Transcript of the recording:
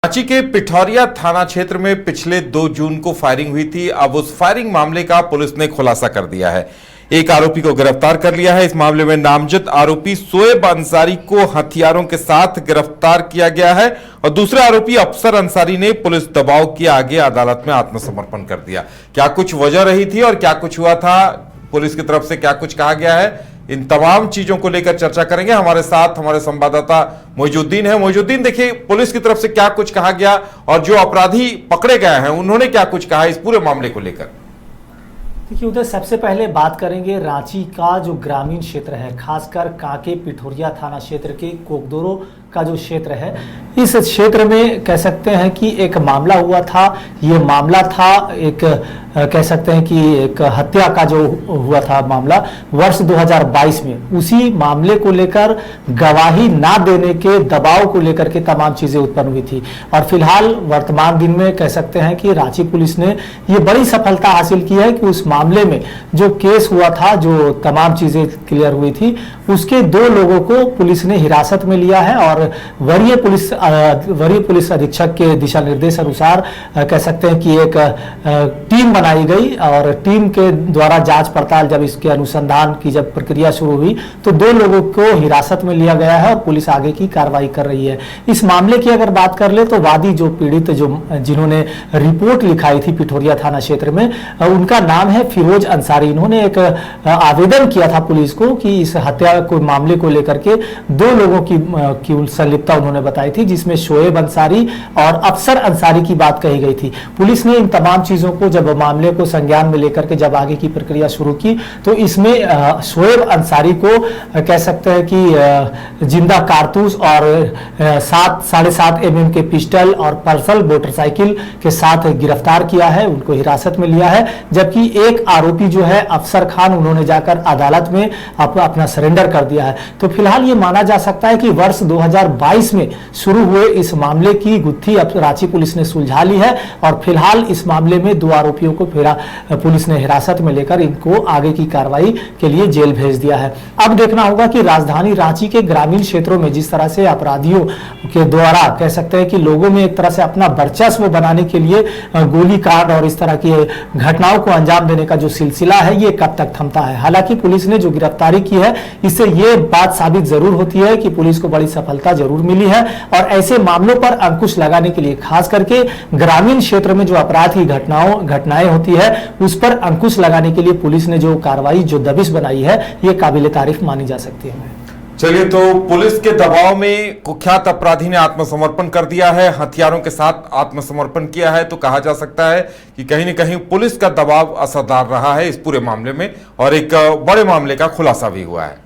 रांची के पिठौरिया थाना क्षेत्र में पिछले 2 जून को फायरिंग हुई थी। अब उस फायरिंग मामले का पुलिस ने खुलासा कर दिया है। एक आरोपी को गिरफ्तार कर लिया है। इस मामले में नामजद आरोपी शोएब अंसारी को हथियारों के साथ गिरफ्तार किया गया है और दूसरे आरोपी अफसर अंसारी ने पुलिस दबाव के आगे अदालत में आत्मसमर्पण कर दिया। क्या कुछ वजह रही थी और क्या कुछ हुआ था, पुलिस की तरफ से क्या कुछ कहा गया है, इन तमाम चीजों को लेकर चर्चा करेंगे। हमारे साथ हमारे संवाददाता मोइजुद्दीन है। मोइजुद्दीन, देखिए पुलिस की तरफ से क्या कुछ कहा गया और जो अपराधी पकड़े गए हैं उन्होंने क्या कुछ कहा इस पूरे मामले को लेकर। देखिए उधर सबसे पहले बात करेंगे रांची का जो ग्रामीण क्षेत्र है, खासकर कांके पिठौरिया थाना क्षेत्र के कोकदोरो का जो क्षेत्र है, इस क्षेत्र में कह सकते हैं कि एक मामला हुआ था। ये मामला था एक कह सकते हैं कि एक हत्या का जो हुआ था मामला वर्ष 2022 में। उसी मामले को लेकर गवाही ना देने के दबाव को लेकर के तमाम चीजें उत्पन्न हुई थी और फिलहाल वर्तमान दिन में कह सकते हैं कि रांची पुलिस ने ये बड़ी सफलता हासिल की है कि उस मामले में जो केस हुआ था, जो तमाम चीजें क्लियर हुई थी, उसके 2 लोगों को पुलिस ने हिरासत में लिया है और वरीय पुलिस अधीक्षक के दिशा निर्देश अनुसार कह सकते हैं कि एक टीम बनाई गई और टीम के द्वारा जांच पड़ताल जब इसके अनुसंधान की जब प्रक्रिया शुरू हुई तो 2 लोगों को हिरासत में लिया गया है और पुलिस आगे की कार्रवाई कर रही है। इस मामले की अगर बात कर ले तो वादी जो पीड़ित जिन्होंने रिपोर्ट लिखाई थी पिठौरिया थाना क्षेत्र में, उनका नाम है फिरोज अंसारी। इन्होंने एक आवेदन किया था पुलिस को कि इस हत्या को मामले को लेकर के 2 लोगों की संलिप्तता उन्होंने बताई थी, जिसमें शोएब अंसारी और अफसर अंसारी की बात कही गई थी। पुलिस ने इन तमाम चीजों को जब मामले को संज्ञान में लेकर के जब आगे की प्रक्रिया शुरू की तो इसमें शोएब अंसारी को कह सकते हैं कि जिंदा कारतूस और 7.5 mm के पिस्टल और पल्सर मोटरसाइकिल के साथ गिरफ्तार किया है, उनको हिरासत में लिया है। जबकि एक आरोपी जो है अफसर खान, उन्होंने जाकर अदालत में अपना सरेंडर कर दिया है। तो फिलहाल ये माना जा सकता है कि वर्ष 2022 में शुरू हुए इस मामले की गुत्थी अब रांची पुलिस ने सुलझा ली है और फिलहाल इस मामले में 2 आरोपियों को पुलिस ने हिरासत में लेकर इनको आगे की कार्रवाई के लिए जेल भेज दिया है। अब देखना होगा कि राजधानी रांची के ग्रामीण क्षेत्रों में जिस तरह से अपराधियों के द्वारा कह सकते हैं कि लोगों में एक तरह से अपना वर्चस्व बनाने के लिए गोलीकांड और इस तरह की घटनाओं को अंजाम देने का जो सिलसिला है ये कब तक थमता है। हालांकि पुलिस ने जो गिरफ्तारी की है इससे ये बात साबित जरूर होती है कि पुलिस को बड़ी सफलता जरूर मिली है और ऐसे मामलों पर अंकुश लगाने के लिए खास करके ग्रामीण क्षेत्र में जो अपराध की घटनाएं होती है उस पर अंकुश लगाने के लिए पुलिस ने जो कार्रवाई, जो दबिश बनाई है, ये काबिले तारीफ मानी जा सकती है। चलिए, तो पुलिस के दबाव में कुख्यात अपराधी ने आत्मसमर्पण कर दिया है, हथियारों के साथ आत्मसमर्पण किया है, तो कहा जा सकता है कि कहीं न कहीं पुलिस का दबाव असरदार रहा है इस पूरे मामले में और एक बड़े मामले का खुलासा भी हुआ है।